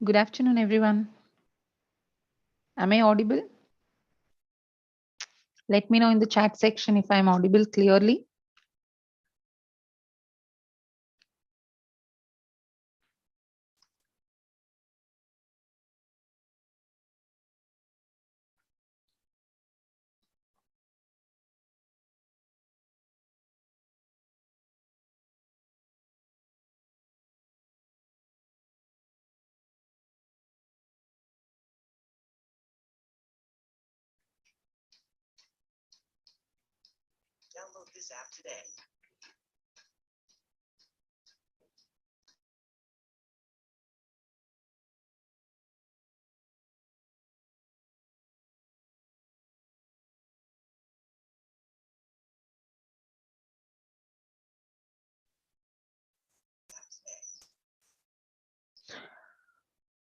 Good afternoon, everyone. Am I audible? Let me know in the chat section if I'm audible clearly. Download this app today.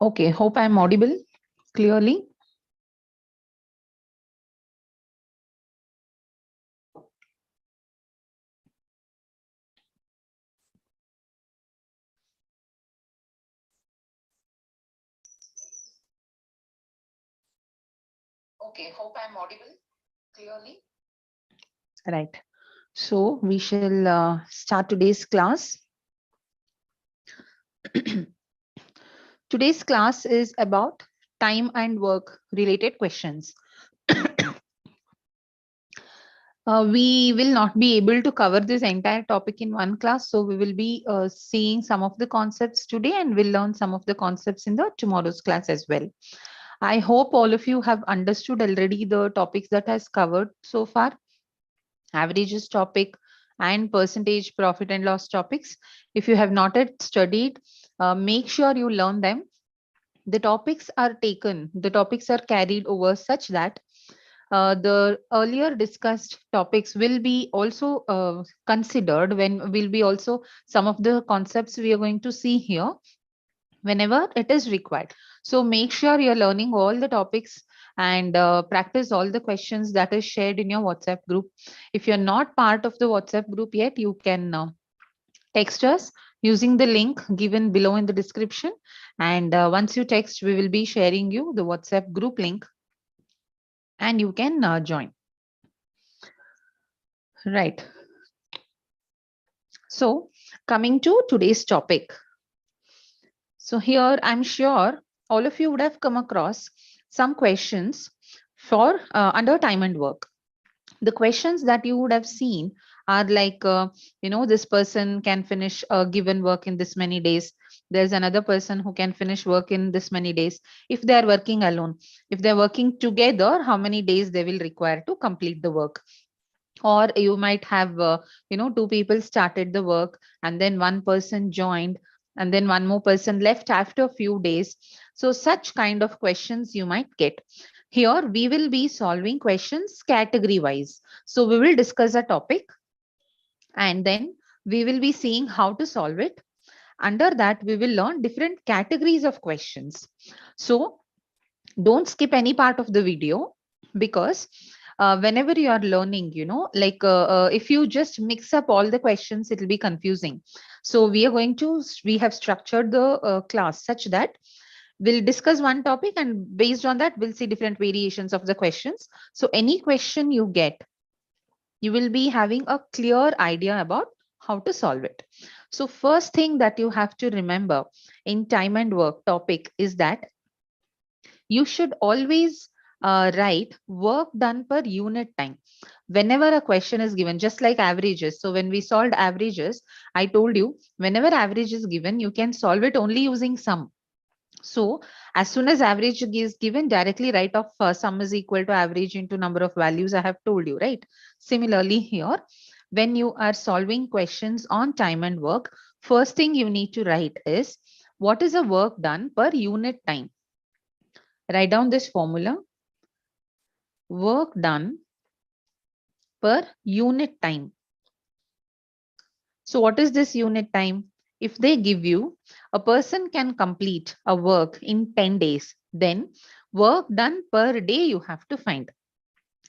Okay, hope I'm audible clearly. Okay, hope I'm audible clearly. Right. So we shall start today's class. Today's class is about time and work related questions. We will not be able to cover this entire topic in one class. So we will be seeing some of the concepts today and we'll learn some of the concepts in the tomorrow's class as well. I hope all of you have understood already the topics that has covered so far, averages topic and percentage profit and loss topics. If you have not yet studied, make sure you learn them. The topics are taken, the topics are carried over such that the earlier discussed topics will be also considered when will be also some of the concepts we are going to see here whenever it is required. So make sure you're learning all the topics and practice all the questions that is shared in your WhatsApp group. If you're not part of the WhatsApp group yet, you can text us using the link given below in the description. And once you text, we will be sharing you the WhatsApp group link and you can join. Right. So coming to today's topic. So here I'm sure all of you would have come across some questions for under time and work. The questions that you would have seen are like, this person can finish a given work in this many days. There's another person who can finish work in this many days. If they are working alone, if they're working together, how many days they will require to complete the work? Or you might have two people started the work and then one person joined and then one more person left after a few days. So such kind of questions you might get. Here we will be solving questions category wise. So we will discuss a topic and then we will be seeing how to solve it. Under that we will learn different categories of questions. So don't skip any part of the video, because whenever you are learning, if you just mix up all the questions, it will be confusing. So we have structured the class such that we'll discuss one topic and based on that we'll see different variations of the questions. So any question you get, you will be having a clear idea about how to solve it. So first thing that you have to remember in time and work topic is that you should always write work done per unit time whenever a question is given, just like averages. So when we solved averages, I told you whenever average is given, you can solve it only using sum. So as soon as average is given, directly write off sum is equal to average into number of values. I have told you, right? Similarly here, when you are solving questions on time and work, first thing you need to write is what is a work done per unit time. Write down this formula: work done per unit time. So what is this unit time? If they give you a person can complete a work in 10 days, then work done per day you have to find.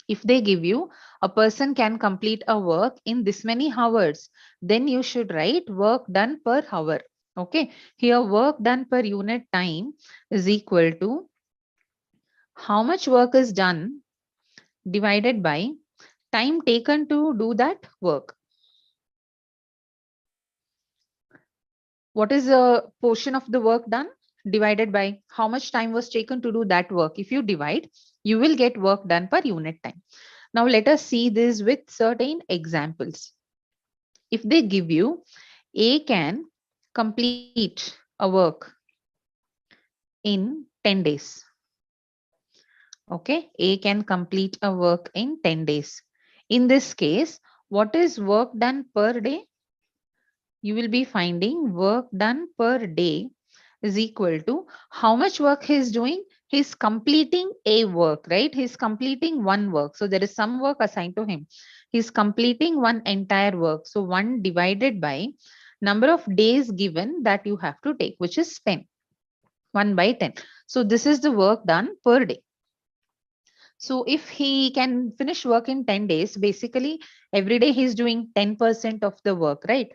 If they give you a person can complete a work in this many hours, then you should write work done per hour. Okay, here work done per unit time is equal to how much work is done divided by time taken to do that work. What is the portion of the work done divided by how much time was taken to do that work? If you divide, you will get work done per unit time. Now let us see this with certain examples. If they give you A can complete a work in 10 days. Okay, A can complete a work in 10 days. In this case, what is work done per day? You will be finding work done per day is equal to how much work he is doing. He's completing a work, right? He's completing one work. So there is some work assigned to him. He's completing one entire work. So 1 divided by number of days given that you have to take, which is 10. 1 by 10. So this is the work done per day. So if he can finish work in 10 days, basically every day he's doing 10% of the work, right?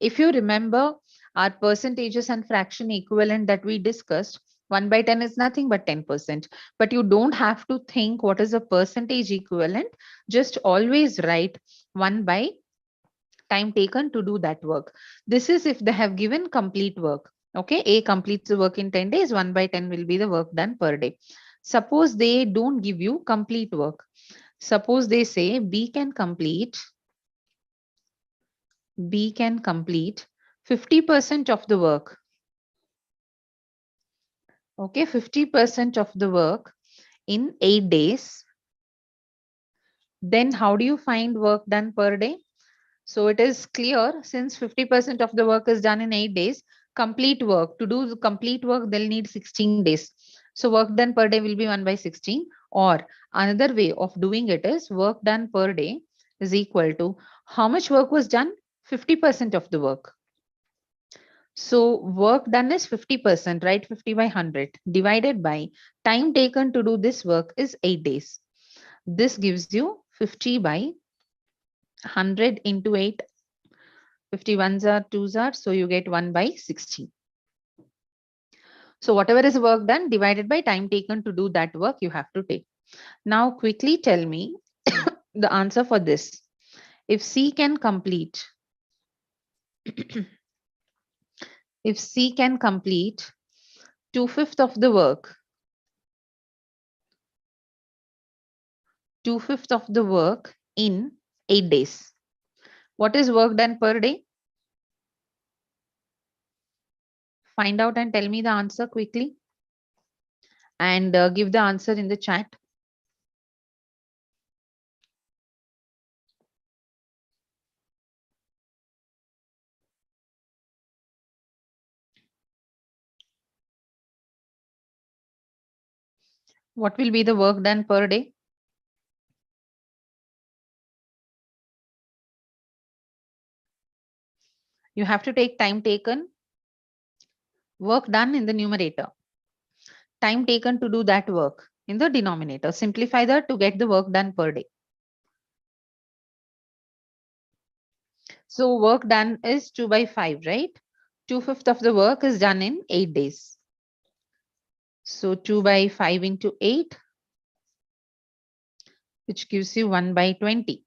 If you remember our percentages and fraction equivalent that we discussed, 1 by 10 is nothing but 10%. But you don't have to think what is a percentage equivalent. Just always write 1 by time taken to do that work. This is if they have given complete work. Okay, A completes the work in 10 days, 1 by 10 will be the work done per day. Suppose they don't give you complete work. Suppose they say B can complete 50% of the work. Okay, 50% of the work in 8 days. Then how do you find work done per day? So it is clear, since 50% of the work is done in 8 days, complete work, to do the complete work, they'll need 16 days. So work done per day will be 1 by 16. Or another way of doing it is work done per day is equal to how much work was done? 50% of the work. So work done is 50%, right? 50 by 100 divided by time taken to do this work is 8 days. This gives you 50 by 100 into 8. 51s are 2s are, so you get 1 by 16. So whatever is work done divided by time taken to do that work, you have to take. Now quickly tell me the answer for this. If C can complete, if C can complete 2/5 of the work, 2/5 of the work in 8 days. What is work done per day? Find out and tell me the answer quickly. And give the answer in the chat. What will be the work done per day? You have to take time taken, work done in the numerator, time taken to do that work in the denominator. Simplify that to get the work done per day. So work done is 2 by 5, right? 2/5 of the work is done in 8 days. So 2 by 5 into 8, which gives you 1 by 20.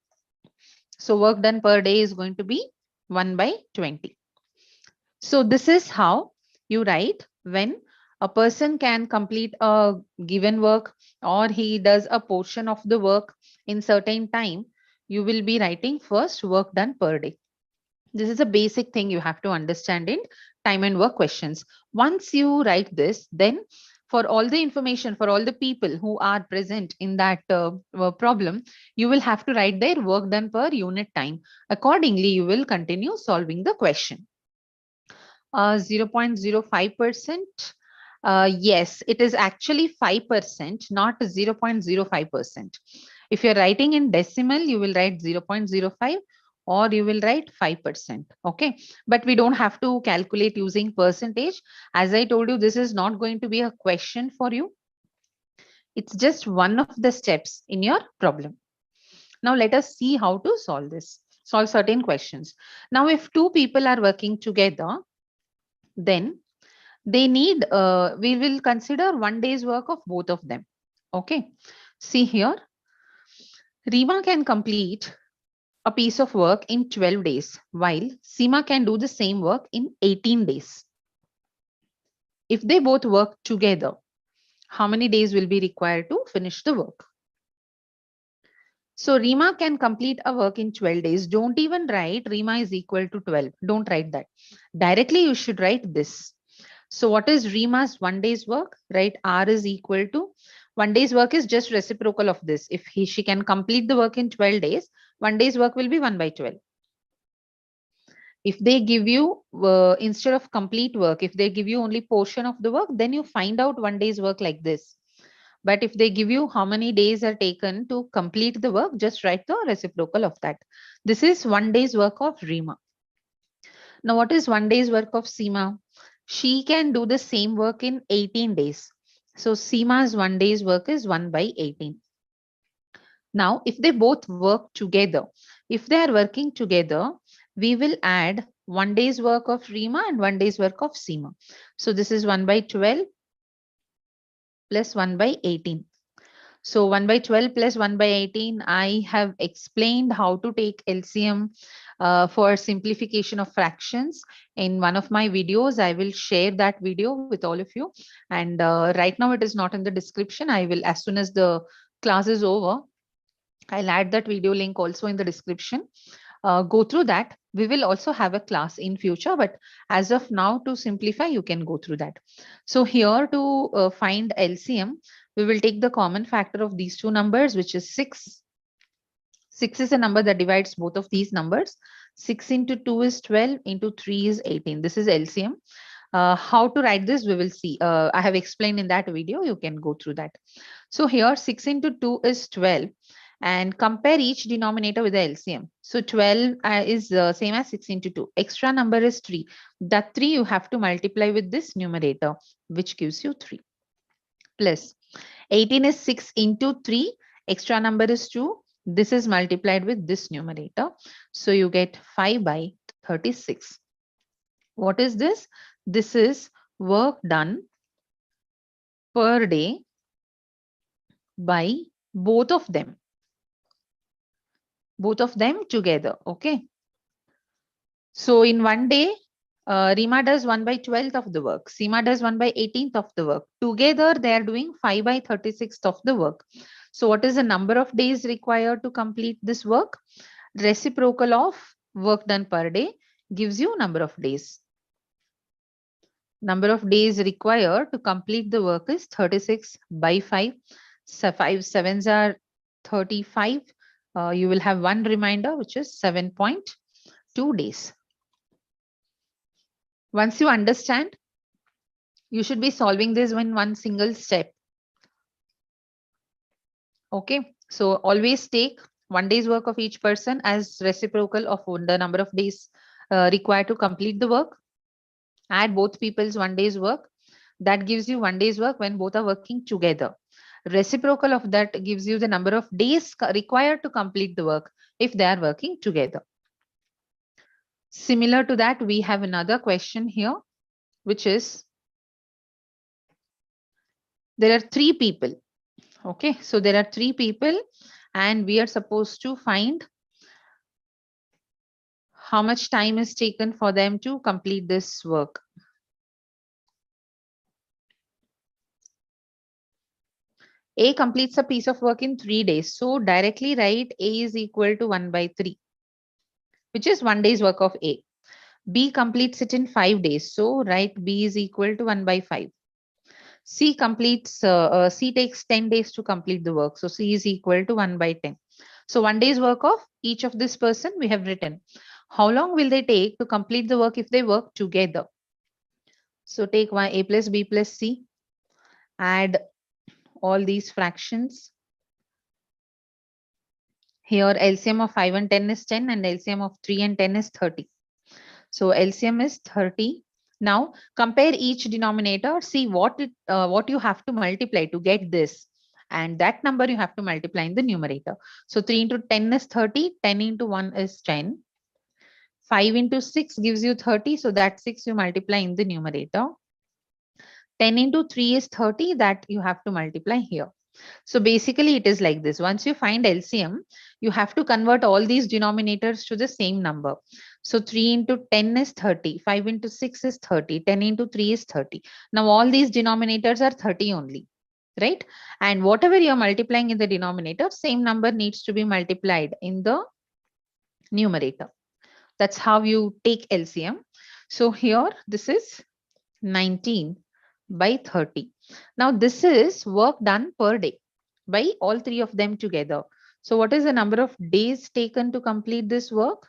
So work done per day is going to be 1 by 20. So this is how you write when a person can complete a given work or he does a portion of the work in certain time. You will be writing first work done per day. This is a basic thing you have to understand in time and work questions. Once you write this, then for all the information, for all the people who are present in that problem, you will have to write their work done per unit time. Accordingly, you will continue solving the question. 0.05%. Yes, it is actually 5%, not 0.05%. If you're writing in decimal, you will write 0.05 or you will write 5%. Okay, but we don't have to calculate using percentage. As I told you, this is not going to be a question for you. It's just one of the steps in your problem. Now let us see how to solve this, solve certain questions. Now, if two people are working together, Then they need, we will consider 1 day's work of both of them. Okay. See here, Rima can complete a piece of work in 12 days, while Seema can do the same work in 18 days. If they both work together, how many days will be required to finish the work? So Rima can complete a work in 12 days. Don't even write Rima is equal to 12. Don't write that. Directly you should write this. So what is Rima's 1 day's work? Right? R is equal to 1 day's work is just reciprocal of this. If she can complete the work in 12 days, 1 day's work will be 1 by 12. If they give you, instead of complete work, if they give you only portion of the work, then you find out 1 day's work like this. But if they give you how many days are taken to complete the work, just write the reciprocal of that. This is 1 day's work of Rima. Now, what is 1 day's work of Seema? She can do the same work in 18 days. So Seema's 1 day's work is 1 by 18. Now, if they both work together, if they are working together, we will add 1 day's work of Rima and 1 day's work of Seema. So this is 1 by 12 plus 1 by 18. So 1 by 12 plus 1 by 18, I have explained how to take LCM for simplification of fractions in one of my videos. I will share that video with all of you. And right now it is not in the description. I will, as soon as the class is over, I'll add that video link also in the description. Go through that. We will also have a class in future, but as of now, to simplify, you can go through that. So here to find LCM, we will take the common factor of these two numbers, which is 6. 6 is a number that divides both of these numbers. 6 into 2 is 12, into 3 is 18. This is LCM. How to write this, we will see. I have explained in that video. You can go through that. So here 6 into 2 is 12. And compare each denominator with the LCM. So 12 is same as 6 into 2. Extra number is 3. That 3 you have to multiply with this numerator, which gives you 3. Plus 18 is 6 into 3. Extra number is 2. This is multiplied with this numerator. So you get 5 by 36. What is this? This is work done per day by both of them. Both of them together. Okay. So in 1 day, Rima does 1 by 12th of the work. Seema does 1 by 18th of the work. Together, they are doing 5 by 36th of the work. So what is the number of days required to complete this work? Reciprocal of work done per day gives you number of days. Number of days required to complete the work is 36 by 5. So 5 sevens are 35. You will have one reminder, which is 7.2 days. Once you understand, you should be solving this in one single step. Okay, so always take 1 day's work of each person as reciprocal of the number of days required to complete the work. Add both people's 1 day's work. That gives you 1 day's work when both are working together. Reciprocal of that gives you the number of days required to complete the work if they are working together. Similar to that, we have another question here, which is, there are 3 people. Okay, so there are 3 people and we are supposed to find how much time is taken for them to complete this work. A completes a piece of work in 3 days. So directly write A is equal to 1 by 3, which is 1 day's work of A. B completes it in 5 days. So write B is equal to 1 by 5. C takes 10 days to complete the work. So C is equal to 1 by 10. So 1 day's work of each of this person we have written. How long will they take to complete the work if they work together? So take A plus B plus C, add all these fractions. Here LCM of 5 and 10 is 10 and LCM of 3 and 10 is 30. So LCM is 30. Now compare each denominator, see what you have to multiply to get this. And that number you have to multiply in the numerator. So 3 into 10 is 30, 10 into 1 is 10. 5 into 6 gives you 30. So that 6 you multiply in the numerator. 10 into 3 is 30, that you have to multiply here. So basically it is like this. Once you find LCM, you have to convert all these denominators to the same number. So 3 into 10 is 30, 5 into 6 is 30, 10 into 3 is 30. Now all these denominators are 30 only, right? And whatever you're multiplying in the denominator, same number needs to be multiplied in the numerator. That's how you take LCM. So here this is 19 by 30. Now this is work done per day by all three of them together. So what is the number of days taken to complete this work?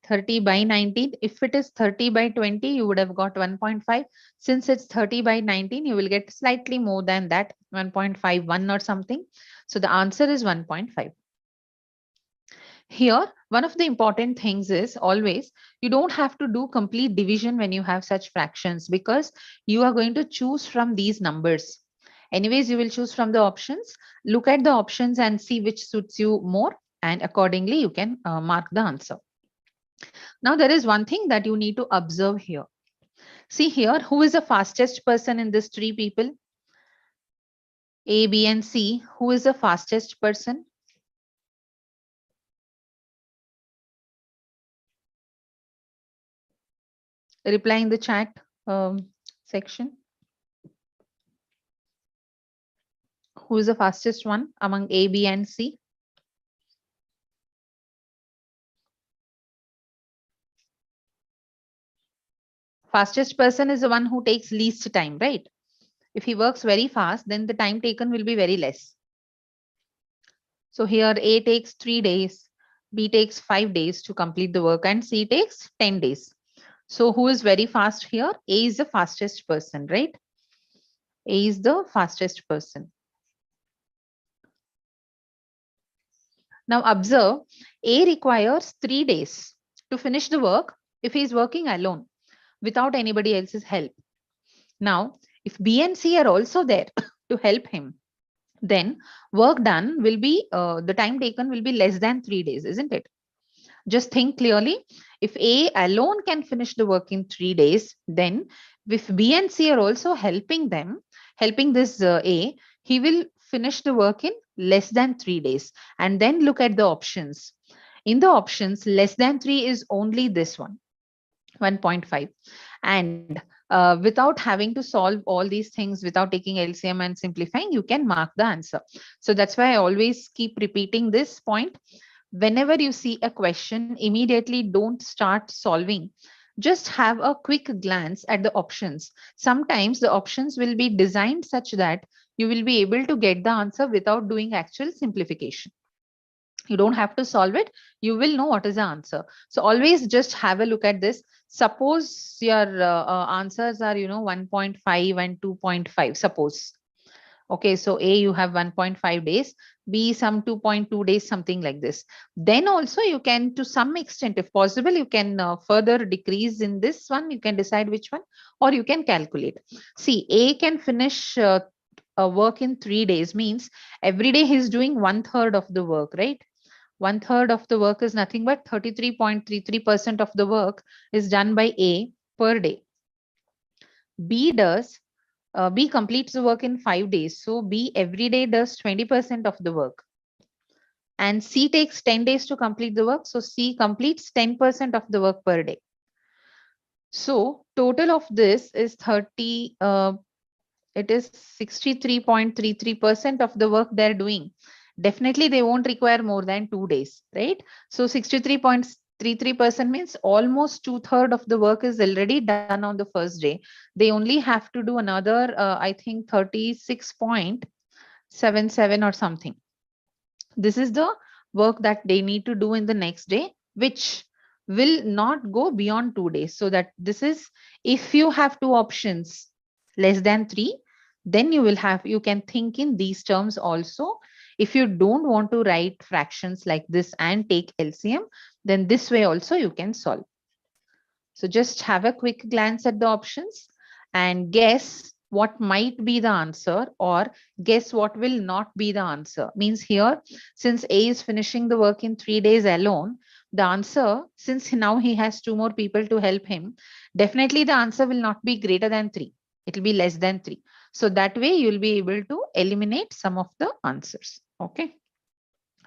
30 by 19. If it is 30 by 20, you would have got 1.5. Since it's 30 by 19, you will get slightly more than that, 1.51 or something. So the answer is 1.5. Here, one of the important things is always you don't have to do complete division when you have such fractions, because you are going to choose from these numbers. Anyways, you will choose from the options. Look at the options and see which suits you more, and accordingly you can mark the answer. Now there is one thing that you need to observe here. See here, who is the fastest person in this three people? A, B and C. Who is the fastest person? Reply in the chat section. Who is the fastest one among A, B and C? Fastest person is the one who takes least time, right? If he works very fast, then the time taken will be very less. So here A takes 3 days, B takes 5 days to complete the work, and C takes 10 days. So who is very fast here? A is the fastest person, right? A is the fastest person. Now observe, A requires 3 days to finish the work if he is working alone without anybody else's help. Now, if B and C are also there to help him, then work done will be, the time taken will be less than 3 days, isn't it? Just think clearly. If A alone can finish the work in 3 days, then if B and C are also helping them, helping this A, he will finish the work in less than 3 days. And then look at the options. In the options, less than 3 is only this one, 1.5. And without having to solve all these things, without taking LCM and simplifying, you can mark the answer. So that's why I always keep repeating this point. Whenever you see a question, immediately don't start solving. Just have a quick glance at the options. Sometimes the options will be designed such that you will be able to get the answer without doing actual simplification. You don't have to solve it. You will know what is the answer. So always just have a look at this. Suppose your answers are, 1.5 and 2.5. Suppose. Okay, so A, you have 1.5 days, B, some 2.2 days, something like this. Then also you can, to some extent, if possible, you can further decrease in this one. You can decide which one, or you can calculate. See, A can finish a work in 3 days, means every day he's doing 1/3 of the work, right? 1/3 of the work is nothing but 33.33% of the work is done by A per day. B completes the work in 5 days. So B every day does 20% of the work. And C takes 10 days to complete the work. So C completes 10% of the work per day. So total of this is it is 63.33% of the work they're doing. Definitely they won't require more than 2 days, right? So 63.33% means almost 2/3 of the work is already done on the first day. They only have to do another, I think 36.77 or something. This is the work that they need to do in the next day, which will not go beyond 2 days. So that this is, if you have two options less than 3, then you can think in these terms also. If you don't want to write fractions like this and take LCM, then this way also you can solve. So just have a quick glance at the options and guess what might be the answer, or guess what will not be the answer. Means here, since A is finishing the work in 3 days alone, the answer, since now he has two more people to help him, definitely the answer will not be greater than 3. It will be less than 3. So that way you will be able to eliminate some of the answers. Okay.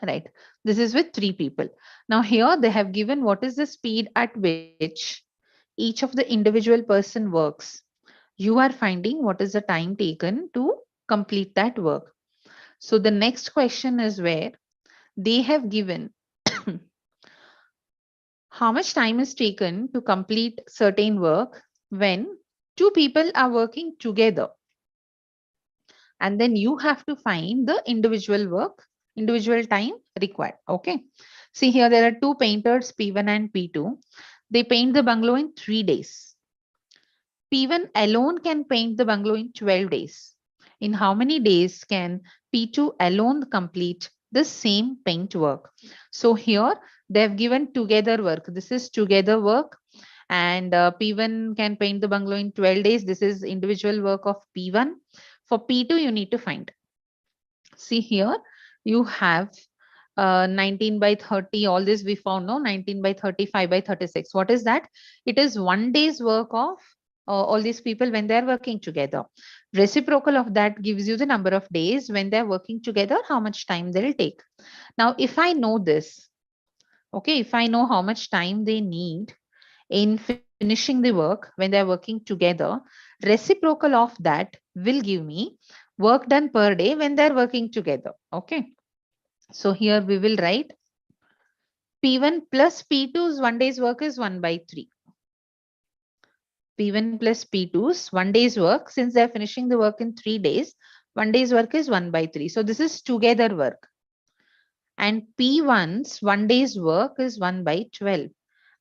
Right. This is with 3 people. Now here they have given what is the speed at which each of the individual person works. You are finding what is the time taken to complete that work. So the next question is where they have given how much time is taken to complete certain work when two people are working together, and then you have to find the individual time required. Okay. See here, there are two painters, P1 and P2. They paint the bungalow in 3 days. P1 alone can paint the bungalow in 12 days. In how many days can P2 alone complete the same paint work? So here they have given together work. This is together work, and P1 can paint the bungalow in 12 days. This is individual work of P1. For P2, you need to find. See here, you have 19 by 30, all this we found, no, 19 by 35 by 36. What is that? It is 1 day's work of all these people when they're working together. Reciprocal of that gives you the number of days when they're working together, how much time they'll take. Now, if I know this, okay, if I know how much time they need in finishing the work when they're working together, reciprocal of that will give me work done per day when they're working together. Okay. So here we will write P1 plus P2's 1 day's work is 1 by 3. P1 plus P2's 1 day's work, since they're finishing the work in 3 days, 1 day's work is 1 by 3. So this is together work. And P1's 1 day's work is 1 by 12.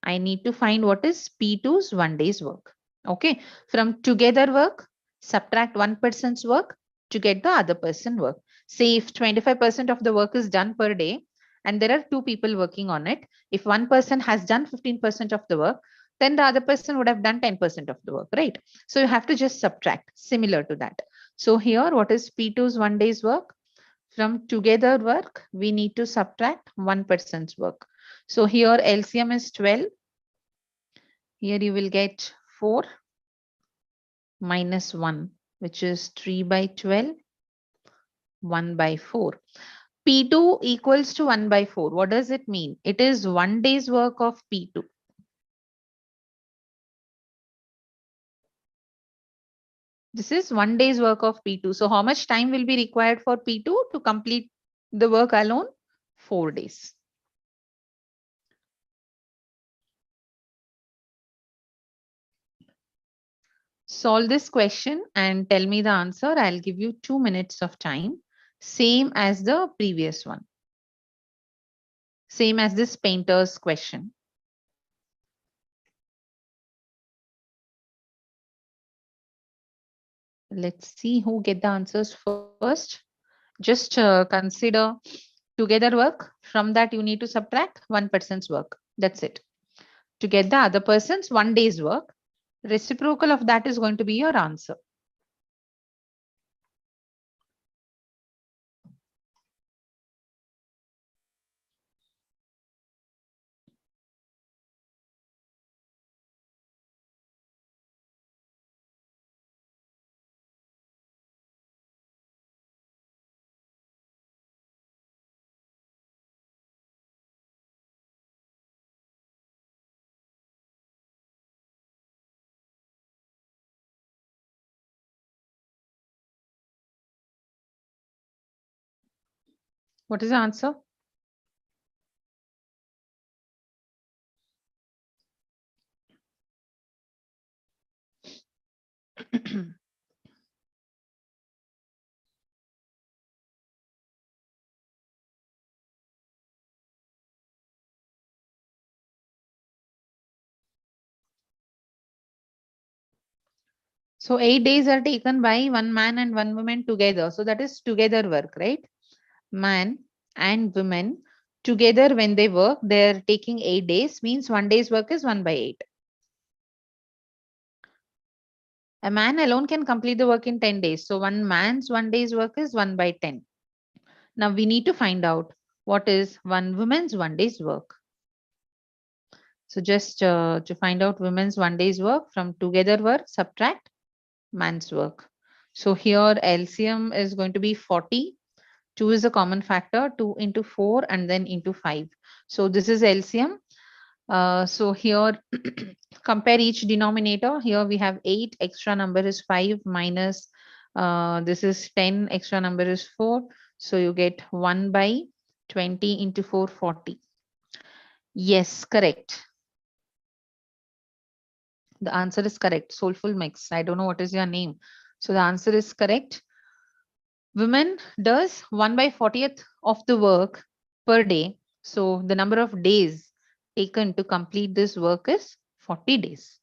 I need to find what is P2's 1 day's work. Okay. From together work, subtract one person's work to get the other person work. Say if 25% of the work is done per day and there are two people working on it, if one person has done 15% of the work, then the other person would have done 10% of the work, right? So you have to just subtract similar to that. So here, what is P2's 1 day's work? From together work, we need to subtract one person's work. So here LCM is 12. Here you will get 4 minus 1, which is 3 by 12, 1 by 4. P2 equals to 1 by 4. What does it mean? It is 1 day's work of P2. This is 1 day's work of P2. So how much time will be required for P2 to complete the work alone? 4 days. Solve this question and tell me the answer. I'll give you 2 minutes of time. Same as the previous one. Same as this painter's question. Let's see who get the answers first. Just consider together work. From that, you need to subtract one person's work. That's it. To get the other person's 1 day's work, reciprocal of that is going to be your answer. What is the answer? So 8 days are taken by one man and one woman together. So that is together work, right? Man and woman together when they work, they're taking 8 days, means 1 day's work is 1 by 8. A man alone can complete the work in 10 days. So one man's 1 day's work is 1 by 10. Now we need to find out what is one woman's 1 day's work. So just to find out women's 1 day's work from together work, subtract man's work. So here LCM is going to be 40. 2 is a common factor, 2 into 4 and then into 5. So this is LCM. So here compare each denominator. Here we have 8, extra number is 5 minus this is 10, extra number is 4. So you get 1 by 20 into 4, 40. Yes, correct. The answer is correct. Soulful Mix. I don't know what is your name. So the answer is correct. Women does 1 by 40th of the work per day. So the number of days taken to complete this work is 40 days.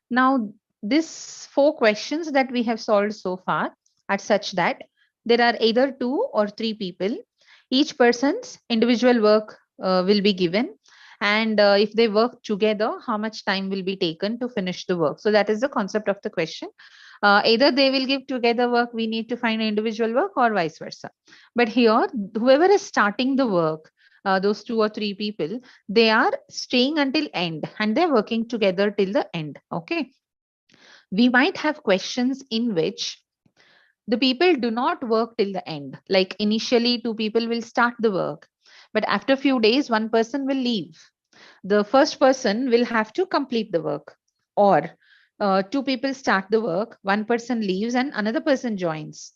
Now, these 4 questions that we have solved so far are such that there are either 2 or 3 people. Each person's individual work will be given. And if they work together, how much time will be taken to finish the work? So that is the concept of the question. Either they will give together work, we need to find individual work, or vice versa. But here, whoever is starting the work, those 2 or 3 people, they are staying until end and they're working together till the end. Okay. We might have questions in which the people do not work till the end. Like initially, 2 people will start the work, but after a few days, 1 person will leave. The first person will have to complete the work, or 2 people start the work, 1 person leaves and another person joins.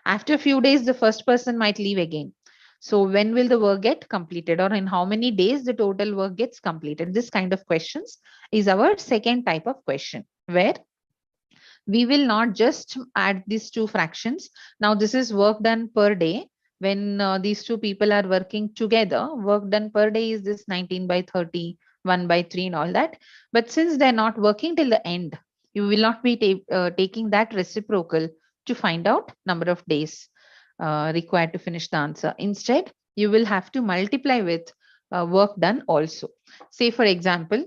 After a few days, the first person might leave again. So when will the work get completed, or in how many days the total work gets completed? This kind of questions is our second type of question, where we will not just add these 2 fractions. Now this is work done per day. When these 2 people are working together, work done per day is this 19 by 30, 1 by 3 and all that. But since they're not working till the end, you will not be taking that reciprocal to find out number of days required to finish the answer. Instead, you will have to multiply with work done also. Say for example,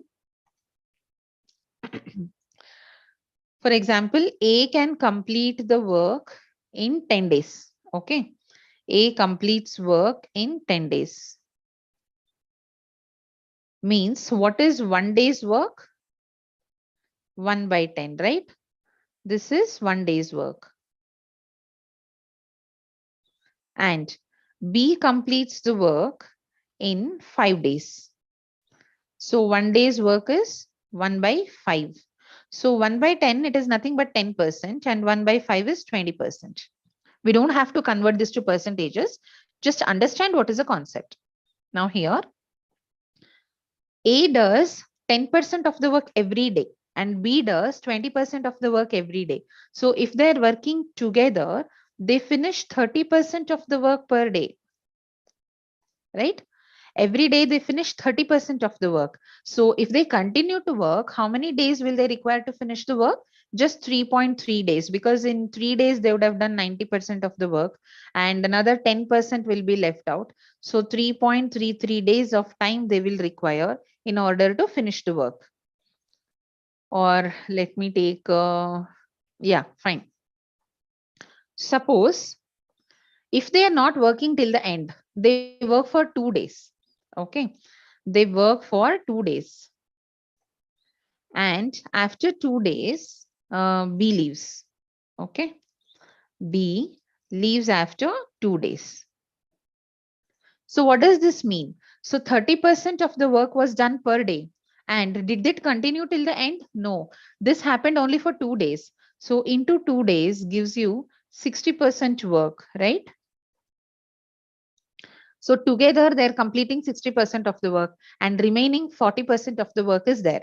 for example, A can complete the work in 10 days. Okay. A completes work in 10 days. Means what is 1 day's work? 1 by 10, right? This is 1 day's work. And B completes the work in 5 days. So 1 day's work is 1 by 5. So 1 by 10, it is nothing but 10%, and 1 by 5 is 20%. We don't have to convert this to percentages. Just understand what is the concept. Now here, A does 10% of the work every day and B does 20% of the work every day. So if they're working together, they finish 30% of the work per day, right? Every day they finish 30% of the work. So if they continue to work, how many days will they require to finish the work? Just 3.3 days, because in 3 days they would have done 90% of the work and another 10% will be left out. So 3.33 days of time they will require in order to finish the work. Or let me take, yeah, fine. Suppose if they are not working till the end, they work for 2 days. Okay. They work for 2 days. And after 2 days, B leaves. Okay. B leaves after 2 days. So what does this mean? So 30% of the work was done per day. And did it continue till the end? No. This happened only for 2 days. So into 2 days gives you 60% work, right? So together they're completing 60% of the work and remaining 40% of the work is there.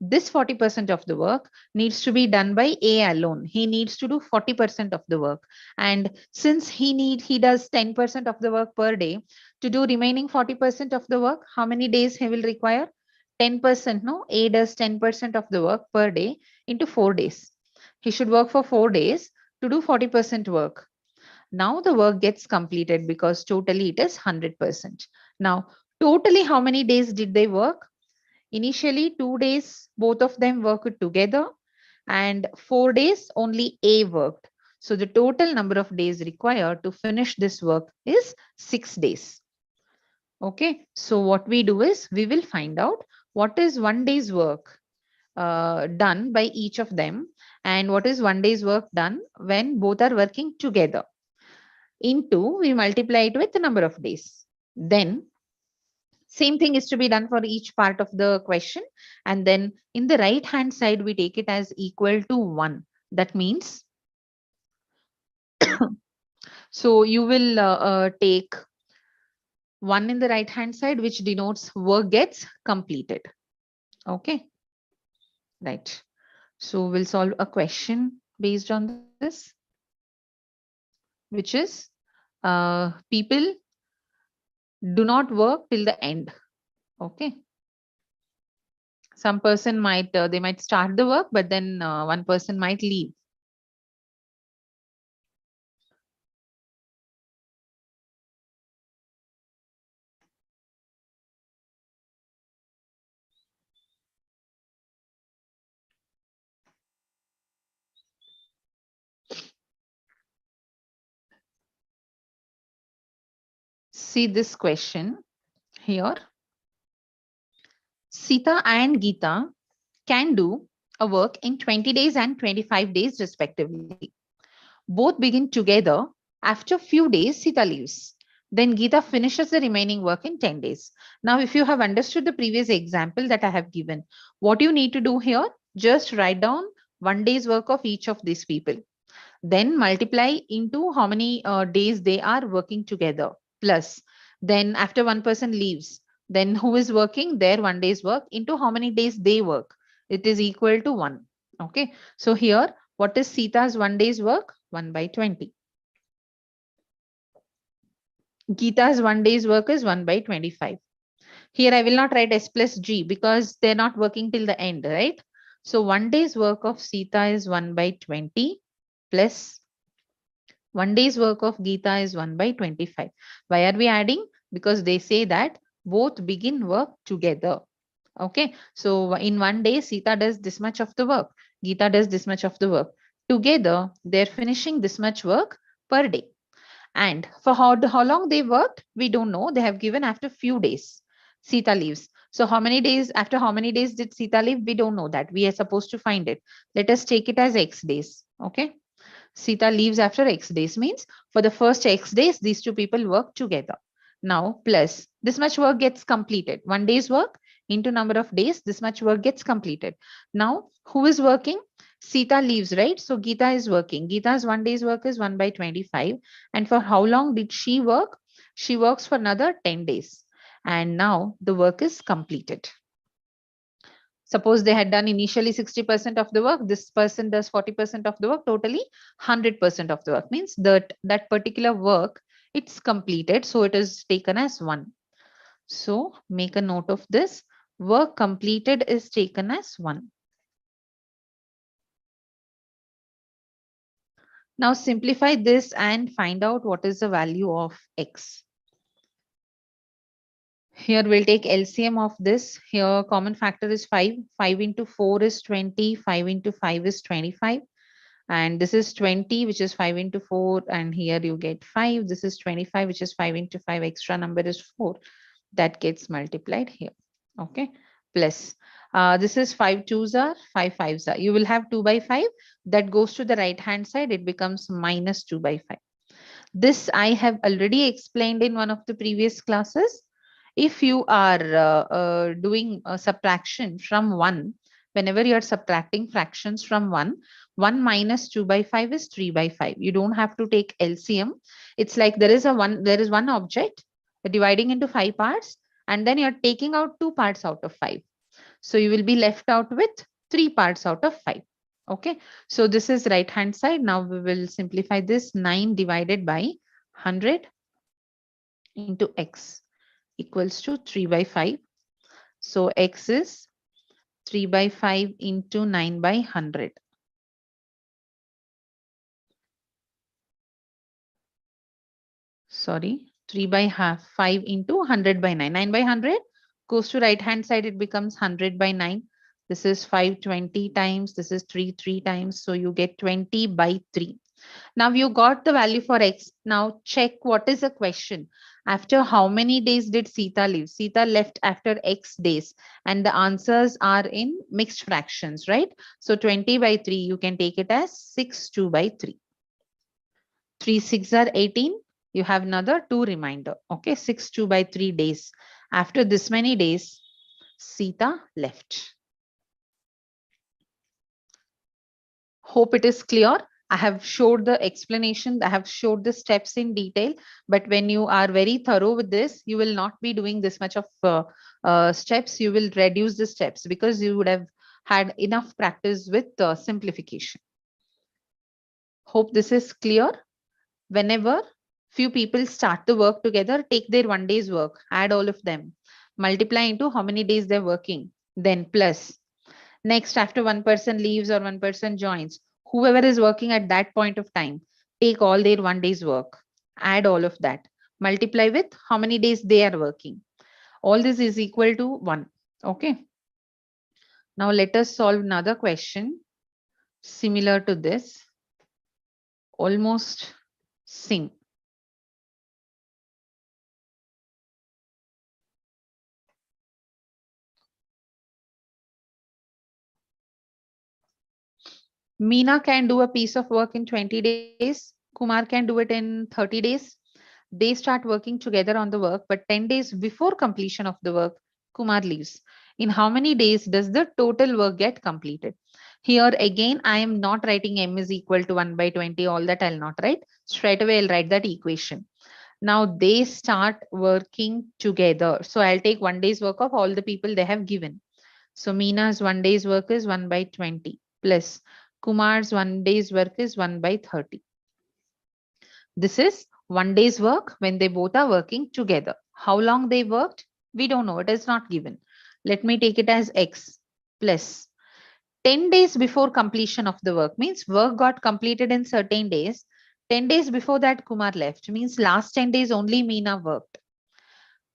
This 40% of the work needs to be done by A alone. He needs to do 40% of the work. And since he does 10% of the work per day, to do remaining 40% of the work, how many days he will require? 10%, no? A does 10% of the work per day into 4 days. He should work for 4 days to do 40% work. Now the work gets completed because totally it is 100%. Now, totally how many days did they work? Initially 2 days, both of them worked together, and 4 days only A worked. So the total number of days required to finish this work is 6 days. Okay, so what we do is we will find out what is one day's work done by each of them and what is one day's work done when both are working together. Into we multiply it with the number of days. Then same thing is to be done for each part of the question. And then in the right hand side, we take it as equal to 1. That means, so you will take 1 in the right hand side, which denotes work gets completed. Okay, right. So we'll solve a question based on this, which is people do not work till the end. Okay. Some person might, they might start the work, but then one person might leave. See this question here. Sita and Geeta can do a work in 20 days and 25 days respectively. Both begin together. After few days, Sita leaves. Then Geeta finishes the remaining work in 10 days. Now, if you have understood the previous example that I have given, what you need to do here, just write down 1 day's work of each of these people. Then multiply into how many days they are working together. Plus, then after one person leaves, then who is working their 1 day's work into how many days they work. It is equal to 1. Okay. So here, what is Sita's 1 day's work? 1 by 20. Geeta's 1 day's work is 1 by 25. Here I will not write S plus G because they're not working till the end, right? So 1 day's work of Sita is 1 by 20 plus 1 day's work of Geeta is 1 by 25. Why are we adding? Because they say that both begin work together. Okay. So in 1 day, Sita does this much of the work. Geeta does this much of the work. Together, they're finishing this much work per day. And for how long they worked, we don't know. They have given after few days. Sita leaves. So how many days, after how many days did Sita leave? We don't know that. We are supposed to find it. Let us take it as X days. Okay. Sita leaves after X days means for the first X days, these two people work together. Now, plus this much work gets completed. 1 day's work into number of days, this much work gets completed. Now, who is working? Sita leaves, right? So Geeta is working. Geeta's 1 day's work is 1 by 25. And for how long did she work? She works for another 10 days. And now the work is completed. Suppose they had done initially 60% of the work, this person does 40% of the work, totally 100% of the work means that particular work, it's completed. So it is taken as 1. So make a note of this. Work completed is taken as 1. Now simplify this and find out what is the value of X. Here we'll take LCM of this. Here common factor is 5. 5 into 4 is 20. 5 into 5 is 25. And this is 20, which is 5 into 4. And here you get 5. This is 25, which is 5 into 5. Extra number is 4. That gets multiplied here. Okay. Plus, this is 5 twos are, 5 fives are. You will have 2 by 5. That goes to the right hand side. It becomes minus 2 by 5. This I have already explained in one of the previous classes. If you are doing a subtraction from 1, whenever you are subtracting fractions from 1, 1 minus 2 by 5 is 3 by 5. You don't have to take LCM. It's like there is one object dividing into 5 parts, and then you're taking out 2 parts out of 5. So you will be left out with 3 parts out of 5. Okay, so this is right hand side. Now we will simplify this. 9 divided by 100 into X equals to 3 by 5. So X is 3 by 5 into 9 by 100. Sorry, 3 by half, 5 into 100 by 9. 9 by 100 goes to right hand side. It becomes 100 by 9. This is 5 20 times. This is 3 3 times. So you get 20 by 3. Now you got the value for X. Now check what is the question. After how many days did Sita leave? Sita left after X days, and the answers are in mixed fractions, right? So 20 by 3, you can take it as 6 2 by 3. 3 6 are 18. You have another 2 reminder. Okay, 6 2 by 3 days. After this many days, Sita left. Hope it is clear. I have showed the explanation, I have showed the steps in detail, but when you are very thorough with this, you will not be doing this much of steps. You will reduce the steps because you would have had enough practice with simplification. Hope this is clear. Whenever few people start the work together, take their 1 day's work, add all of them, multiply into how many days they're working, then plus. Next, after one person leaves or one person joins, whoever is working at that point of time, take all their 1 day's work, add all of that, multiply with how many days they are working. All this is equal to 1. Okay. Now let us solve another question similar to this, almost same. Meena can do a piece of work in 20 days. Kumar can do it in 30 days. They start working together on the work, but 10 days before completion of the work, Kumar leaves. In how many days does the total work get completed? Here again, I am not writing m is equal to 1 by 20. All that I'll not write. Straight away, I'll write that equation. Now they start working together. So I'll take 1 day's work of all the people they have given. So Meena's 1 day's work is 1 by 20 plus Kumar's 1 day's work is 1 by 30. This is 1 day's work when they both are working together. How long they worked? We don't know. It is not given. Let me take it as X plus 10 days before completion of the work means work got completed in certain days. 10 days before that Kumar left means last 10 days only Meena worked.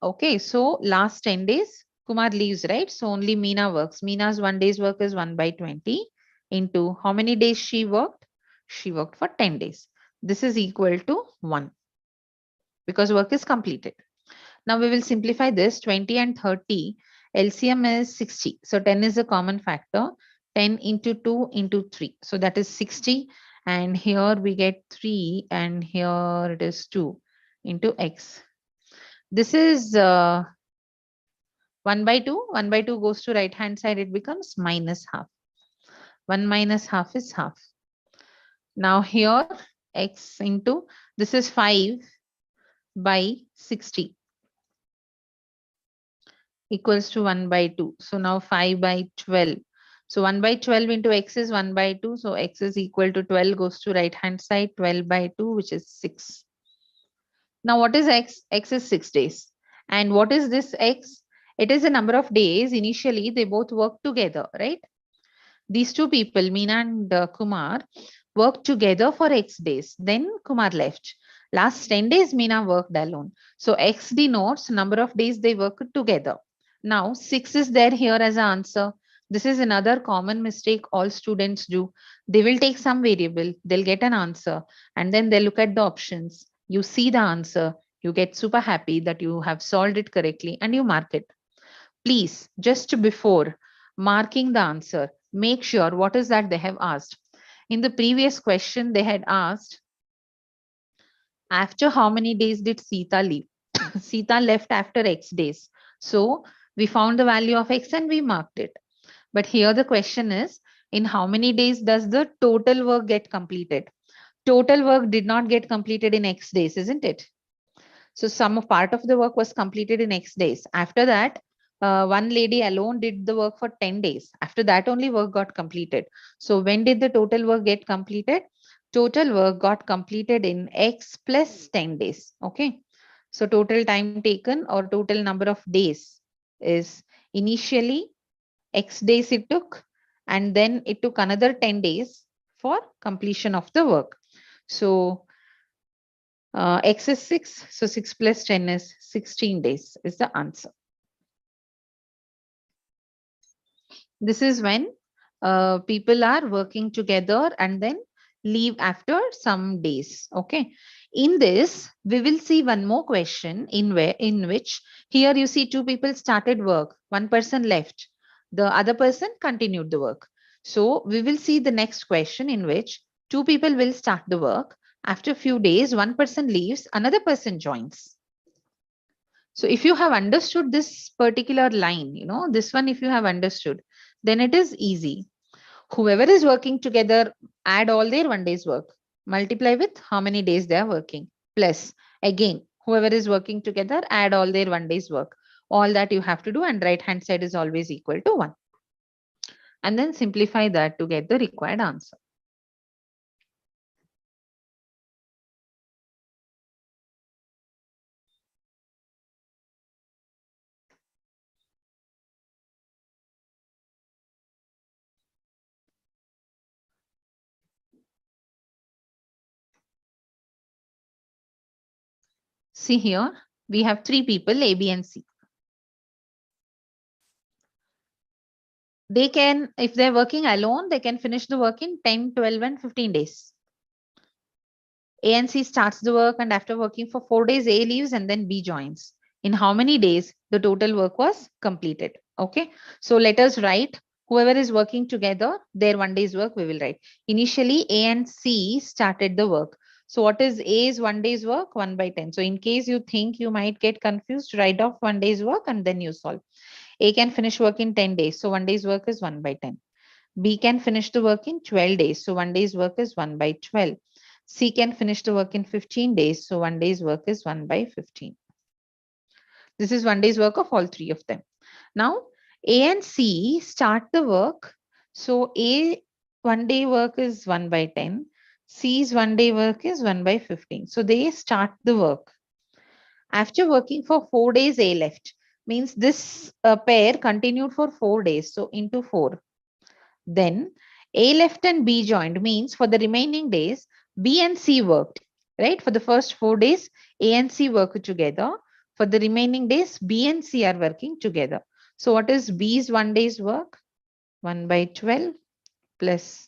Okay, so last 10 days Kumar leaves, right? So only Meena works. Meena's 1 day's work is 1 by 20 into how many days she worked? She worked for 10 days. This is equal to 1 because work is completed. Now we will simplify this 20 and 30. LCM is 60. So 10 is a common factor. 10 into 2 into 3. So that is 60. And here we get 3 and here it is 2 into X. This is 1 by 2. 1 by 2 goes to right hand side. It becomes minus half. 1 minus half is half. Now here X into, this is 5 by 60 equals to 1 by 2. So now 5 by 12. So 1 by 12 into X is 1 by 2. So X is equal to 12 goes to right hand side, 12 by 2, which is 6. Now what is X? X is 6 days. And what is this X? It is a number of days. Initially, they both work together, right? These two people, Meena and Kumar, worked together for X days. Then Kumar left. Last 10 days, Meena worked alone. So X denotes number of days they worked together. Now 6 is there here as an answer. This is another common mistake all students do. They will take some variable, they'll get an answer, and then they look at the options. You see the answer, you get super happy that you have solved it correctly and you mark it. Please, just before marking the answer, make sure what is that they have asked. In the previous question, they had asked, after how many days did Sita leave? Sita left after X days. So we found the value of X and we marked it. But here the question is, in how many days does the total work get completed? Total work did not get completed in X days, isn't it? So some part of the work was completed in X days. After that, one lady alone did the work for 10 days. After that, only work got completed. So when did the total work get completed? Total work got completed in X plus 10 days. Okay. So total time taken or total number of days is initially X days it took, and then it took another 10 days for completion of the work. So X is 6. So 6 plus 10 is 16 days is the answer. This is when people are working together and then leave after some days. Okay. In this, we will see one more question in which here you see two people started work, one person left, the other person continued the work. So we will see the next question in which two people will start the work. After a few days, one person leaves, another person joins. So if you have understood this particular line, this one, if you have understood, then it is easy. Whoever is working together, add all their 1 day's work, multiply with how many days they are working, plus again, whoever is working together, add all their 1 day's work. All that you have to do, and right hand side is always equal to 1. And then simplify that to get the required answer. See here, we have three people, A, B, and C. They can, if they're working alone, they can finish the work in 10, 12, and 15 days. A and C starts the work, and after working for 4 days, A leaves and then B joins. In how many days the total work was completed? Okay. So let us write whoever is working together, their 1 day's work we will write. Initially, A and C started the work. So what is A's 1 day's work? 1/10. So in case you think you might get confused, write off 1 day's work and then you solve. A can finish work in 10 days. So 1 day's work is 1/10. B can finish the work in 12 days. So 1 day's work is 1/12. C can finish the work in 15 days. So 1 day's work is 1/15. This is 1 day's work of all three of them. Now A and C start the work. So A 1 day work is 1/10. C's 1 day work is 1/15. So they start the work. After working for 4 days, A left. Means this pair continued for 4 days. So into 4. Then A left and B joined, means for the remaining days, B and C worked, right? For the first 4 days, A and C worked together. For the remaining days, B and C are working together. So what is B's 1 day's work? 1/12 plus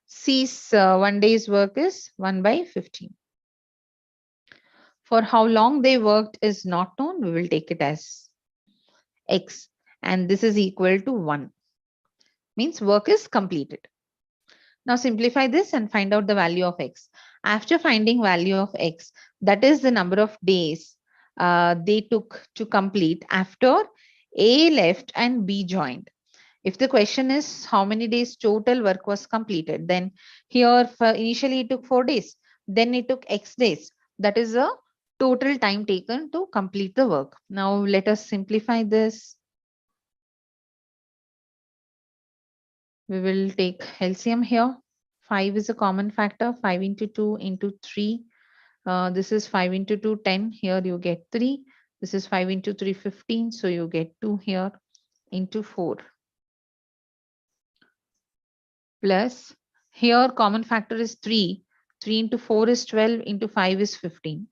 C's 1 day's work is 1/15. For how long they worked is not known. We will take it as X, and this is equal to 1. Means work is completed. Now simplify this and find out the value of X. After finding value of X, that is the number of days they took to complete after A left and B joined. If the question is how many days total work was completed, then here initially it took 4 days, then it took X days. That is a total time taken to complete the work. Now let us simplify this. We will take LCM here. 5 is a common factor. 5 into 2 into 3. This is 5 into 2, 10. Here you get 3. This is 5 into 3, 15. So you get 2 here into 4. Plus here common factor is 3. 3 into 4 is 12. Into 5 is 15.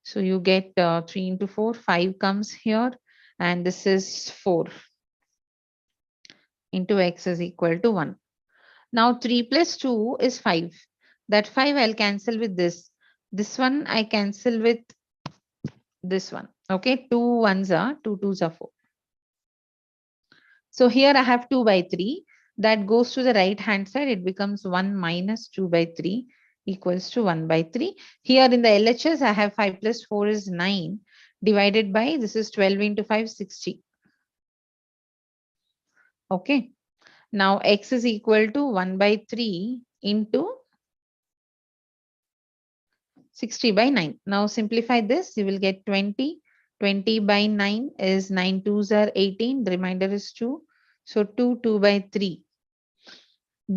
So you get 3 into 4. 5 comes here. And this is 4 into X is equal to 1. Now 3 plus 2 is 5. That 5 I'll cancel with this. This one I cancel with this one. Okay, 2 ones are 2 twos are 4. So here I have 2/3. That goes to the right hand side. It becomes 1 minus 2/3 equals to 1/3. Here in the LHS, I have 5 plus 4 is 9 divided by this is 12 into 5, 60. Okay. Now X is equal to 1/3 into 60/9. Now simplify this, you will get 20. 20/9 is 9 twos are 18. The remainder is 2. So 2/3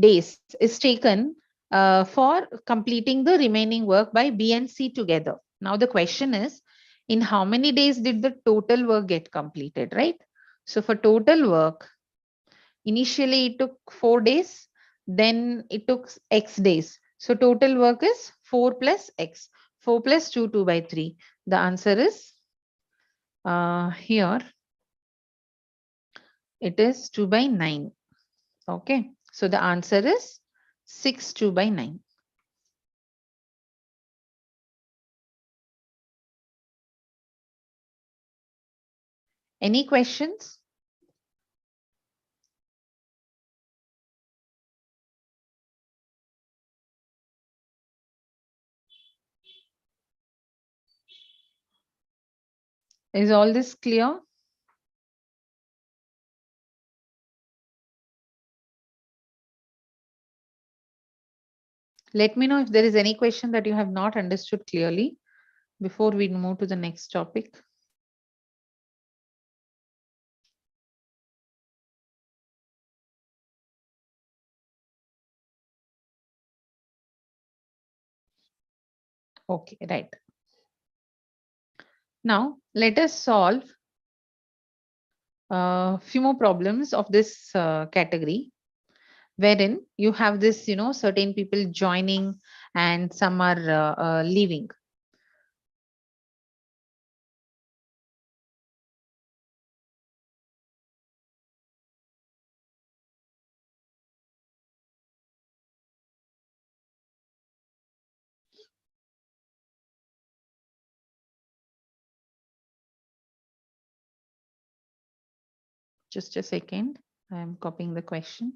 days is taken for completing the remaining work by B and C together. Now the question is, in how many days did the total work get completed, right? So for total work, initially it took 4 days, then it took X days. So total work is 4 plus X. 4 plus 2, 2/3. The answer is here, it is 2/9. Okay. So the answer is 6 2/9. Any questions? Is all this clear? Let me know if there is any question that you have not understood clearly before we move to the next topic. Okay, right. Now let us solve a few more problems of this category, wherein you have this, certain people joining and some are leaving. Just a second. I am copying the question.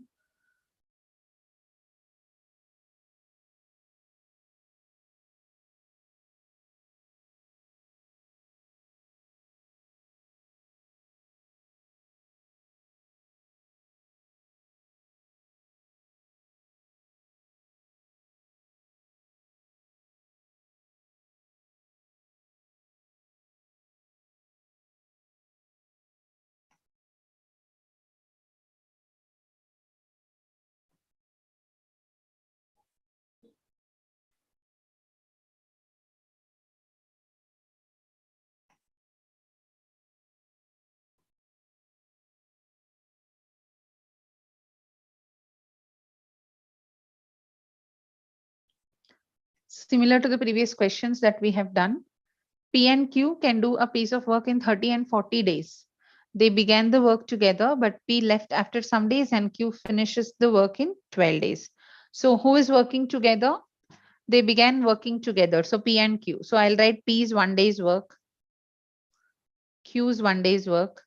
Similar to the previous questions that we have done, P and Q can do a piece of work in 30 and 40 days. They began the work together, but P left after some days and Q finishes the work in 12 days. So who is working together? They began working together. So P and Q. So I'll write P is 1 day's work, Q is 1 day's work.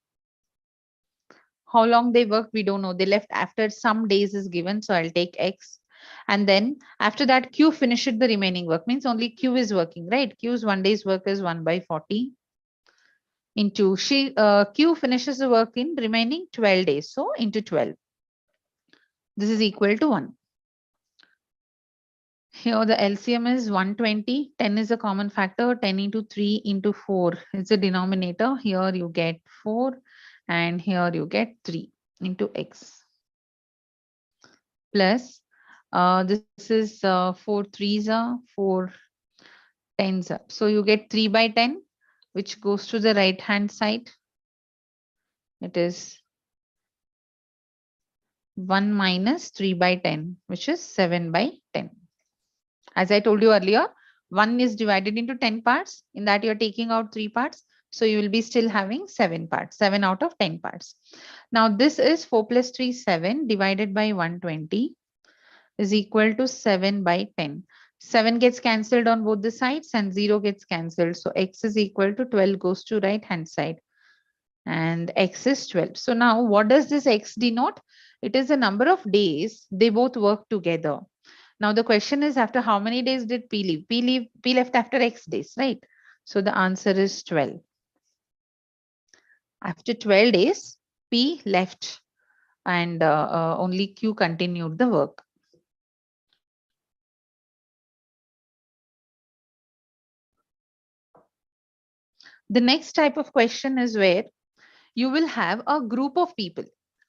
How long they worked, we don't know. They left after some days is given. So I'll take X. And then after that, Q finished the remaining work. Means only Q is working, right? Q's 1 day's work is 1 by 40 into Q finishes the work in remaining 12 days. So into 12. This is equal to 1. Here the LCM is 120. 10 is a common factor. 10 into 3 into 4 is the denominator. Here you get 4 and here you get 3 into X. Plus this is 4 threes are 4 tens are. So you get 3 by 10, which goes to the right hand side. It is 1 minus 3 by 10, which is 7 by 10. As I told you earlier, 1 is divided into 10 parts. In that you're taking out 3 parts. So you will be still having 7 parts, 7 out of 10 parts. Now this is 4 plus 3, 7 divided by 120 is equal to 7 by 10. 7 gets cancelled on both the sides and 0 gets cancelled. So X is equal to 12 goes to right hand side and X is 12. So now what does this X denote? It is the number of days they both work together. Now the question is, after how many days did P leave? P left after X days, right? So the answer is 12. After 12 days, P left and only Q continued the work. The next type of question is where you will have a group of people.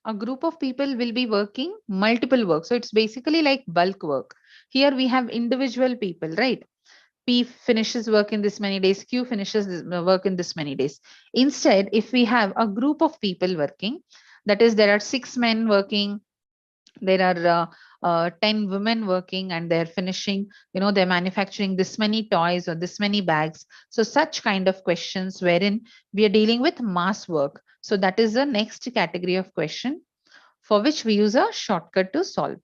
A group of people will be working multiple work. So it's basically like bulk work. Here we have individual people, right? P finishes work in this many days, Q finishes work in this many days. Instead, if we have a group of people working, that is, there are 6 men working, there are 10 women working and they're finishing, they're manufacturing this many toys or this many bags. So such kind of questions wherein we are dealing with mass work. So that is the next category of question for which we use a shortcut to solve.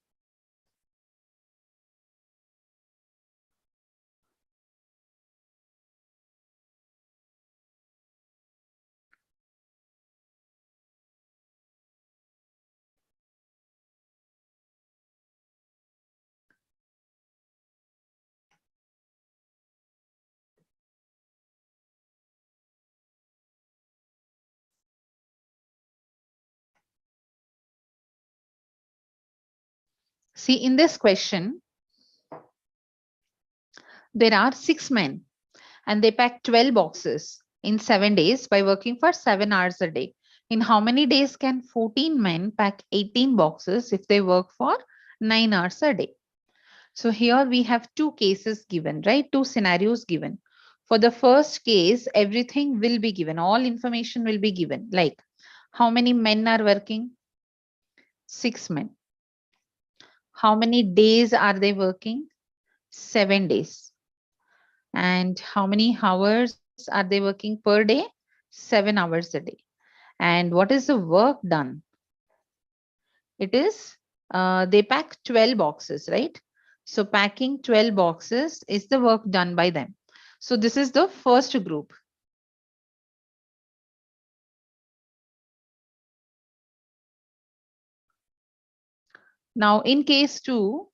See, in this question, there are 6 men and they pack 12 boxes in 7 days by working for 7 hours a day. In how many days can 14 men pack 18 boxes if they work for 9 hours a day? So here we have two cases given, right? Two scenarios given. For the first case, everything will be given. All information will be given. Like how many men are working? 6 men. How many days are they working? 7 days. And how many hours are they working per day? 7 hours a day. And what is the work done? It is they pack 12 boxes, right? So packing 12 boxes is the work done by them. So this is the first group. Now in case 2,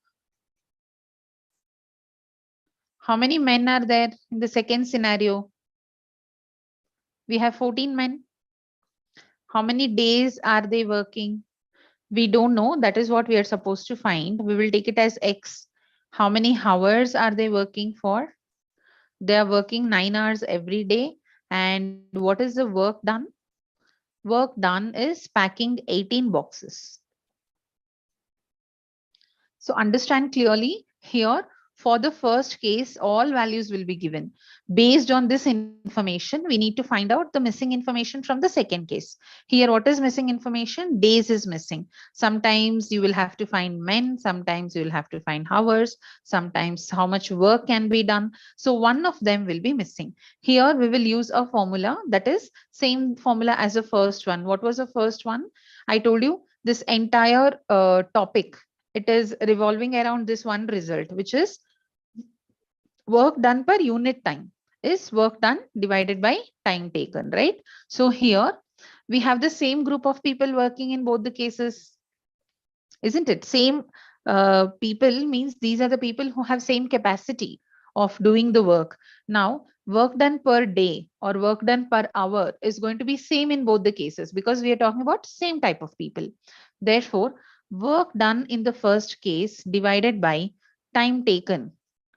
how many men are there in the second scenario? We have 14 men. How many days are they working? We don't know. That is what we are supposed to find. We will take it as X. How many hours are they working for? They are working 9 hours every day. And what is the work done? Work done is packing 18 boxes. So understand clearly here, for the first case, all values will be given. Based on this information, we need to find out the missing information from the second case. Here, what is missing information? Days is missing. Sometimes you will have to find men, sometimes you will have to find hours, sometimes how much work can be done. So one of them will be missing. Here, we will use a formula that is same formula as the first one. What was the first one? I told you this entire topic, it is revolving around this one result, which is work done per unit time is work done divided by time taken, right? So here we have the same group of people working in both the cases, isn't it? Same people means these are the people who have same capacity of doing the work. Now, work done per day or work done per hour is going to be same in both the cases because we are talking about same type of people. Therefore, work done in the first case divided by time taken.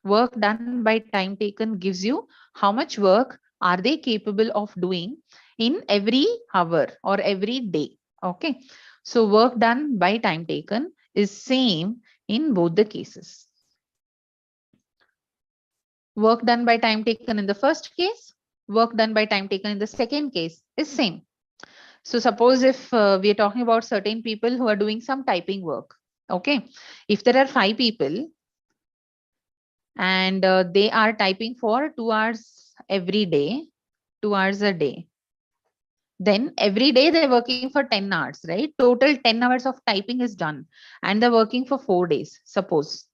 Work done by time taken gives you how much work are they capable of doing in every hour or every day. Okay. So work done by time taken is same in both the cases. Work done by time taken in the first case, work done by time taken in the second case is same. So suppose if we are talking about certain people who are doing some typing work. Okay. If there are 5 people and they are typing for 2 hours every day, 2 hours a day, then every day they're working for 10 hours, right? Total 10 hours of typing is done and they're working for 4 days, suppose.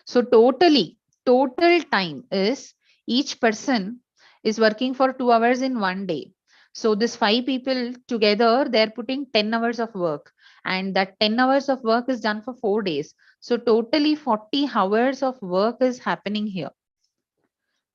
So total time is each person is working for 2 hours in one day. So this 5 people together, they're putting 10 hours of work and that 10 hours of work is done for 4 days. So totally 40 hours of work is happening here.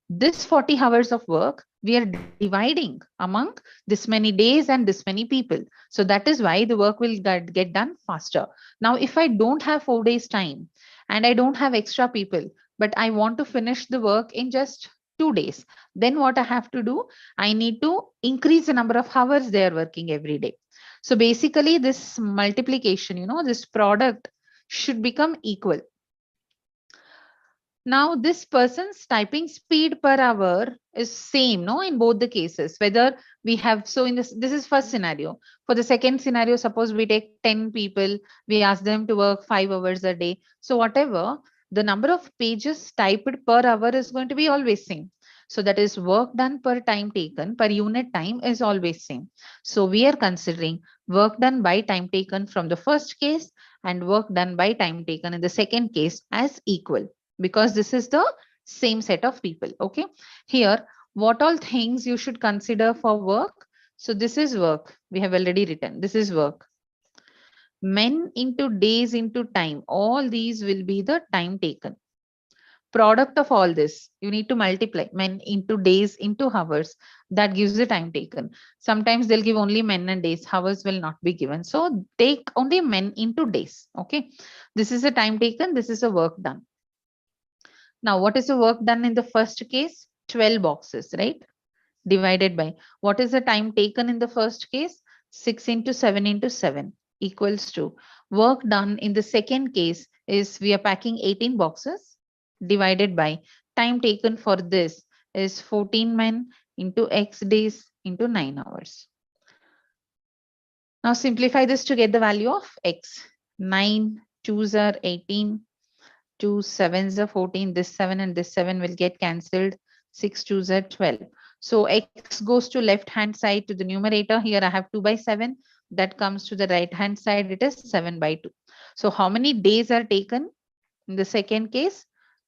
This 40 hours of work we are dividing among this many days and this many people. So that is why the work will get done faster. Now, if I don't have 4 days time and I don't have extra people, but I want to finish the work in just 2 days, then what I have to do? I need to increase the number of hours they are working every day. So basically this multiplication, this product should become equal. Now, this person's typing speed per hour is same, no, in both the cases. Whether we have, so in this is first scenario. For the second scenario, suppose we take 10 people, we ask them to work 5 hours a day. So whatever, the number of pages typed per hour is going to be always same. So that is work done per time taken, per unit time is always same. So we are considering work done by time taken from the first case and work done by time taken in the second case as equal, because this is the same set of people. Okay. Here, what all things you should consider for work? So this is work. We have already written. This is work. Men into days into time. All these will be the time taken. Product of all this, you need to multiply men into days into hours. That gives the time taken. Sometimes they'll give only men and days, hours will not be given. So take only men into days. Okay, this is the time taken, this is the work done. Now what is the work done in the first case? 12 boxes, right? Divided by what is the time taken in the first case? 6 into 7 into 7 equals to work done in the second case is we are packing 18 boxes divided by time taken for this is 14 men into x days into 9 hours. Now simplify this to get the value of x. 9 2s are 18, 2 7s are 14, this 7 and this 7 will get cancelled, 6 2s are 12. So x goes to left hand side to the numerator. Here I have 2 by 7. That comes to the right hand side. It is 7 by 2. So how many days are taken in the second case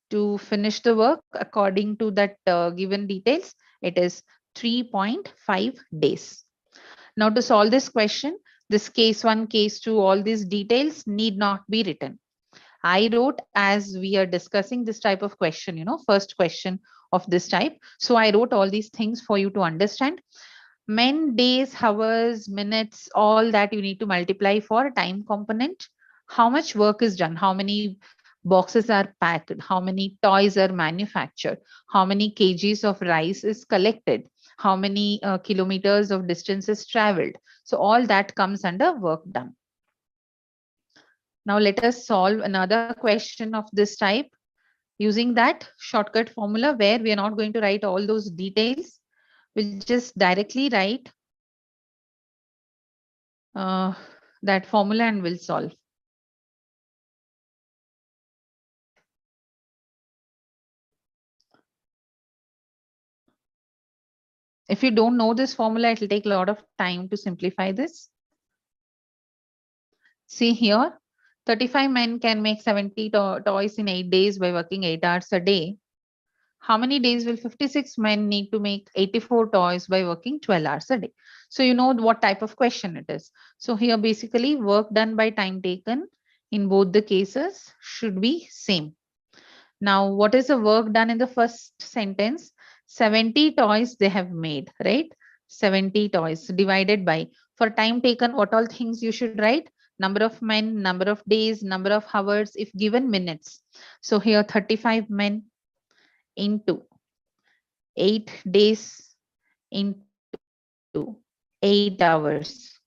to finish the work according to that given details? It is 3.5 days. Now to solve this question, this case 1, case 2, all these details need not be written. I wrote as we are discussing this type of question, first question of this type. So I wrote all these things for you to understand. Men, days, hours, minutes, all that you need to multiply for time component. How much work is done? How many boxes are packed? How many toys are manufactured? How many kgs of rice is collected? How many kilometers of distance is traveled? So all that comes under work done. Now let us solve another question of this type using that shortcut formula where we are not going to write all those details. We'll just directly write that formula and we'll solve. If you don't know this formula, it will take a lot of time to simplify this. See here, 35 men can make 70 toys in 8 days by working 8 hours a day. How many days will 56 men need to make 84 toys by working 12 hours a day? So you know what type of question it is. So here basically work done by time taken in both the cases should be same. Now what is the work done in the first sentence? 70 toys they have made, right? 70 toys divided by, for time taken, what all things you should write? Number of men, number of days, number of hours, if given minutes. So here 35 men into 8 days into 8 hours.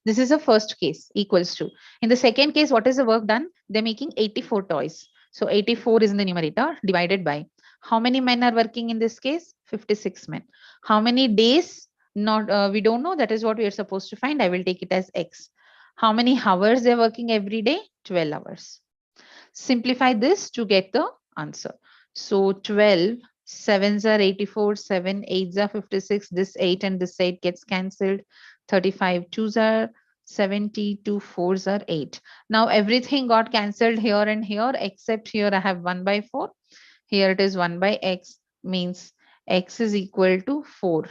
This is the first case equals to. In the second case, what is the work done? They're making 84 toys. So 84 is in the numerator divided by how many men are working in this case? 56 men. How many days? Not we don't know. That is what we are supposed to find. I will take it as X. How many hours they're working every day? 12 hours. Simplify this to get the answer. So 12, 7s are 84, 7, 8s are 56, this 8 and this 8 gets cancelled. 35, 2s are 70, 2 4s are 8. Now everything got cancelled here and here, except here I have 1 by 4. Here it is 1 by x, means x is equal to 4.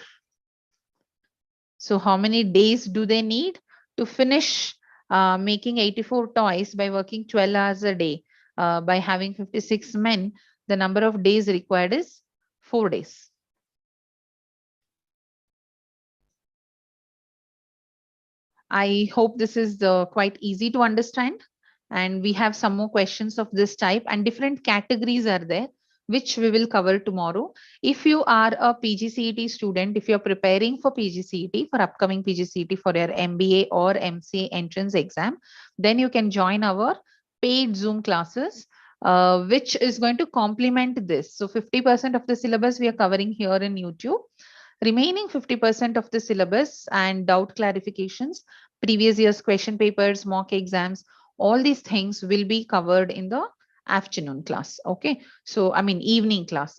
So how many days do they need to finish making 84 toys by working 12 hours a day? By having 56 men, the number of days required is 4 days. I hope this is quite easy to understand. And we have some more questions of this type, and different categories are there, which we will cover tomorrow. If you are a PGCET student, if you're preparing for PGCET, for upcoming PGCET for your MBA or MCA entrance exam, then you can join our paid Zoom classes, which is going to complement this. So 50% of the syllabus we are covering here in YouTube. Remaining 50% of the syllabus and doubt clarifications, previous year's question papers, mock exams, all these things will be covered in the afternoon class. Okay, so I mean evening class,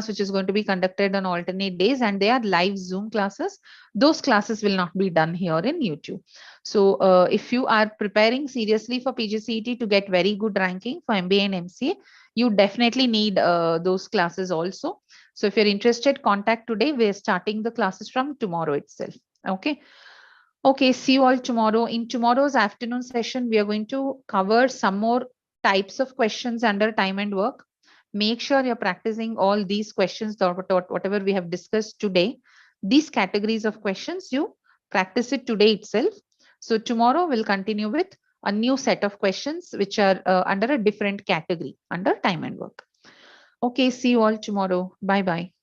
which is going to be conducted on alternate days, and they are live Zoom classes. Those classes will not be done here in YouTube. So if you are preparing seriously for PGCET to get very good ranking for MBA and MCA, you definitely need those classes also. So if you're interested, contact today. We're starting the classes from tomorrow itself. Okay. Okay, see you all tomorrow. In tomorrow's afternoon session, we are going to cover some more types of questions under time and work. Make sure you're practicing all these questions, whatever we have discussed today. These categories of questions, you practice it today itself. So tomorrow we'll continue with a new set of questions which are under a different category under time and work. Okay, see you all tomorrow. Bye bye.